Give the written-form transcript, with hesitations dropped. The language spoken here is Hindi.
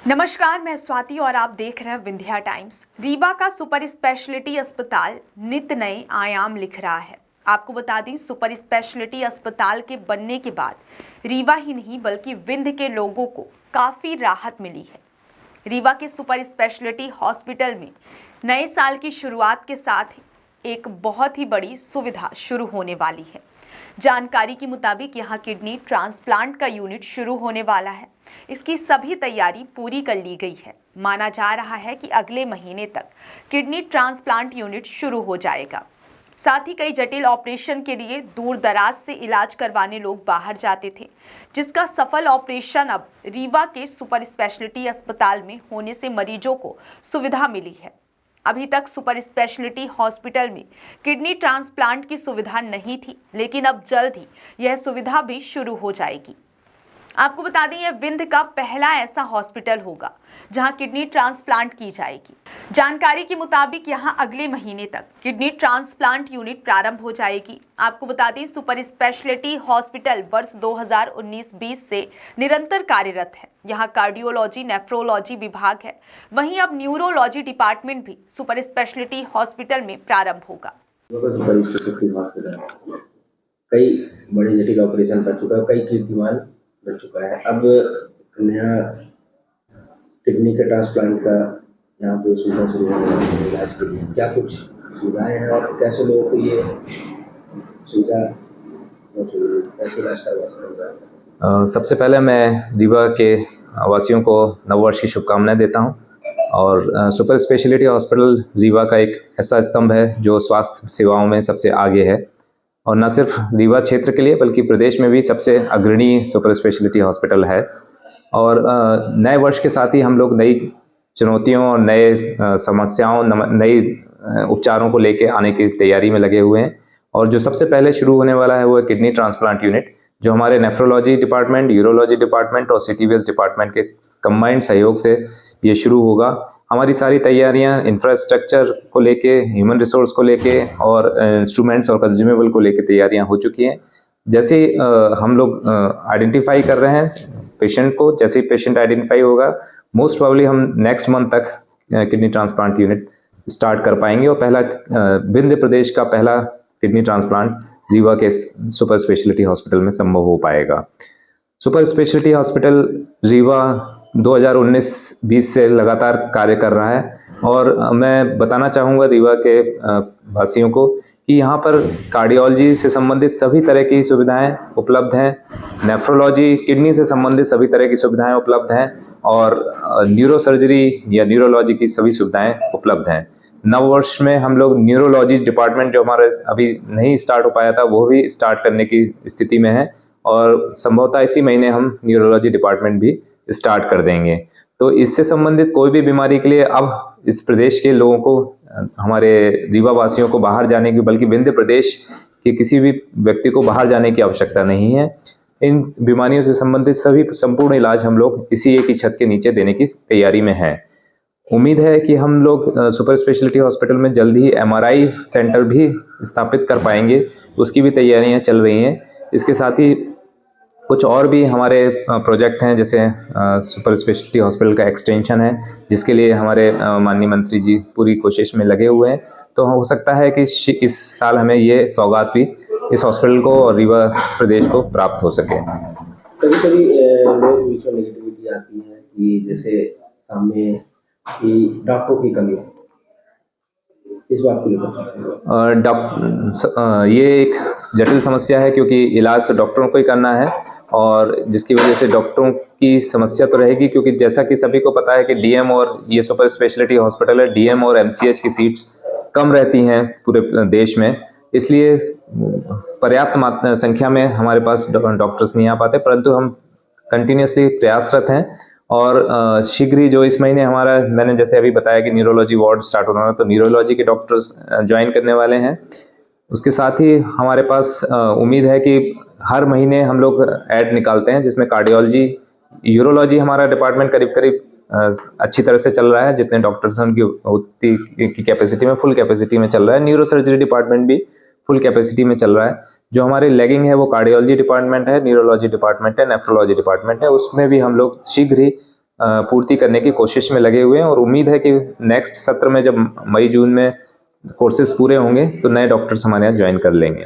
नमस्कार, मैं स्वाति और आप देख रहे हैं विंध्या टाइम्स। रीवा का सुपर स्पेशलिटी अस्पताल नित नए आयाम लिख रहा है। आपको बता दें, सुपर स्पेशलिटी अस्पताल के बनने के बाद रीवा ही नहीं बल्कि विंध्य के लोगों को काफ़ी राहत मिली है। रीवा के सुपर स्पेशलिटी हॉस्पिटल में नए साल की शुरुआत के साथ एक बहुत ही बड़ी सुविधा शुरू होने वाली है। जानकारी के मुताबिक यहाँ किडनी ट्रांसप्लांट का यूनिट शुरू होने वाला है। इसकी सभी तैयारी पूरी कर ली गई है। माना जा रहा है कि अगले महीने तक किडनी ट्रांसप्लांट यूनिट शुरू हो जाएगा। साथ ही कई जटिल ऑपरेशन के लिए दूर दराज से इलाज करवाने लोग बाहर जाते थे, जिसका सफल ऑपरेशन अब रीवा के सुपर स्पेशलिटी अस्पताल में होने से मरीजों को सुविधा मिली है। अभी तक सुपर स्पेशलिटी हॉस्पिटल में किडनी ट्रांसप्लांट की सुविधा नहीं थी, लेकिन अब जल्द ही यह सुविधा भी शुरू हो जाएगी। आपको बता दें, यह विंध्य का पहला ऐसा हॉस्पिटल होगा जहां किडनी ट्रांसप्लांट की जाएगी। जानकारी के मुताबिक यहां अगले महीने तक किडनी ट्रांसप्लांट यूनिट प्रारंभ हो जाएगी। आपको बता दें, सुपर स्पेशलिटी हॉस्पिटल वर्ष 2019-20 से निरंतर कार्यरत है। यहां कार्डियोलॉजी, नेफ्रोलॉजी विभाग है। वहीं अब न्यूरोलॉजी डिपार्टमेंट भी सुपर स्पेशलिटी हॉस्पिटल में प्रारंभ होगा। कई बड़े जटिल ऑपरेशन कर चुका है, कई कीर्तिमान बन चुका है। अब नया किडनी के ट्रांसप्लांट का यहाँ पे सुविधा शुरू होने वाली है इलाज के लिए। क्या कुछ सुविधाएं हैं और कैसे लोगों को ये सुविधा कैसे इलाज करवा है? सबसे पहले मैं रीवा के वासियों को नववर्ष की शुभकामनाएं देता हूं। और सुपर स्पेशलिटी हॉस्पिटल रीवा का एक ऐसा स्तंभ है जो स्वास्थ्य सेवाओं में सबसे आगे है, और न सिर्फ रीवा क्षेत्र के लिए बल्कि प्रदेश में भी सबसे अग्रणी सुपर स्पेशलिटी हॉस्पिटल है। और नए वर्ष के साथ ही हम लोग नई चुनौतियों और नए समस्याओं, नई उपचारों को लेके आने की तैयारी में लगे हुए हैं। और जो सबसे पहले शुरू होने वाला है वो है किडनी ट्रांसप्लांट यूनिट, जो हमारे नेफ्रोलॉजी डिपार्टमेंट, यूरोलॉजी डिपार्टमेंट और सीटीबीएस डिपार्टमेंट के कंबाइंड सहयोग से ये शुरू होगा। हमारी सारी तैयारियां इंफ्रास्ट्रक्चर को लेके, ह्यूमन रिसोर्स को लेके और इंस्ट्रूमेंट्स और कंज्यूमेबल को लेके तैयारियां हो चुकी हैं। जैसे हम लोग आइडेंटिफाई कर रहे हैं पेशेंट को, जैसे ही पेशेंट आइडेंटिफाई होगा, मोस्ट प्रोबेबली हम नेक्स्ट मंथ तक किडनी ट्रांसप्लांट यूनिट स्टार्ट कर पाएंगे। और पहला विंध्य प्रदेश का पहला किडनी ट्रांसप्लांट रीवा के सुपर स्पेशलिटी हॉस्पिटल में संभव हो पाएगा। सुपर स्पेशलिटी हॉस्पिटल रीवा 2019-20 से लगातार कार्य कर रहा है। और मैं बताना चाहूँगा रीवा के वासियों को कि यहाँ पर कार्डियोलॉजी से संबंधित सभी तरह की सुविधाएं उपलब्ध हैं, नेफ्रोलॉजी, किडनी से संबंधित सभी तरह की सुविधाएं उपलब्ध हैं, और न्यूरो सर्जरी या न्यूरोलॉजी की सभी सुविधाएं उपलब्ध हैं। नववर्ष में हम लोग न्यूरोलॉजी डिपार्टमेंट, जो हमारे अभी नहीं स्टार्ट हो पाया था, वो भी स्टार्ट करने की स्थिति में है, और संभवतः इसी महीने हम न्यूरोलॉजी डिपार्टमेंट भी स्टार्ट कर देंगे। तो इससे संबंधित कोई भी बीमारी के लिए अब इस प्रदेश के लोगों को, हमारे रीवा वासियों को बाहर जाने की, बल्कि विंध्य प्रदेश के किसी भी व्यक्ति को बाहर जाने की आवश्यकता नहीं है। इन बीमारियों से संबंधित सभी संपूर्ण इलाज हम लोग इसी एक ही छत के नीचे देने की तैयारी में हैं। उम्मीद है कि हम लोग सुपर स्पेशलिटी हॉस्पिटल में जल्द ही एमआरआई सेंटर भी स्थापित कर पाएंगे, उसकी भी तैयारियां चल रही हैं। इसके साथ ही कुछ और भी हमारे प्रोजेक्ट हैं, जैसे सुपर स्पेशलिटी हॉस्पिटल का एक्सटेंशन है, जिसके लिए हमारे माननीय मंत्री जी पूरी कोशिश में लगे हुए हैं। तो हो सकता है कि इस साल हमें ये सौगात भी इस हॉस्पिटल को और रीवा प्रदेश को प्राप्त हो सके। कभी कभी लोग बीच में नेगेटिविटी आती है कि जैसे सामने कि डॉक्टरों की कमी है, इस बात को लेकर ये एक जटिल समस्या है, क्योंकि इलाज तो डॉक्टरों को ही करना है, और जिसकी वजह से डॉक्टरों की समस्या तो रहेगी, क्योंकि जैसा कि सभी को पता है कि डीएम, और ये सुपर स्पेशलिटी हॉस्पिटल है, डीएम और एमसीएच की सीट्स कम रहती हैं पूरे देश में, इसलिए पर्याप्त संख्या में हमारे पास डॉक्टर्स नहीं आ पाते। परंतु हम कंटिन्यूसली प्रयासरत हैं, और शीघ्र ही, जो इस महीने हमारा, मैंने जैसे अभी बताया कि न्यूरोलॉजी वार्ड स्टार्ट होना है, तो न्यूरोलॉजी के डॉक्टर्स ज्वाइन करने वाले हैं। उसके साथ ही हमारे पास उम्मीद है कि हर महीने हम लोग ऐड निकालते हैं, जिसमें कार्डियोलॉजी, यूरोलॉजी हमारा डिपार्टमेंट करीब करीब अच्छी तरह से चल रहा है, जितने डॉक्टर्स हैं उनकी उतनी की कैपेसिटी में, फुल कैपेसिटी में चल रहा है। न्यूरो सर्जरी डिपार्टमेंट भी फुल कैपेसिटी में चल रहा है। जो हमारी लैगिंग है वो कार्डियोलॉजी डिपार्टमेंट है, न्यूरोलॉजी डिपार्टमेंट है, नेफ्रोलॉजी डिपार्टमेंट है। उसमें भी हम लोग शीघ्र ही पूर्ति करने की कोशिश में लगे हुए हैं और उम्मीद है कि नेक्स्ट सत्र में जब मई जून में कोर्सेज पूरे होंगे तो नए डॉक्टर्स हमारे यहाँ ज्वाइन कर लेंगे।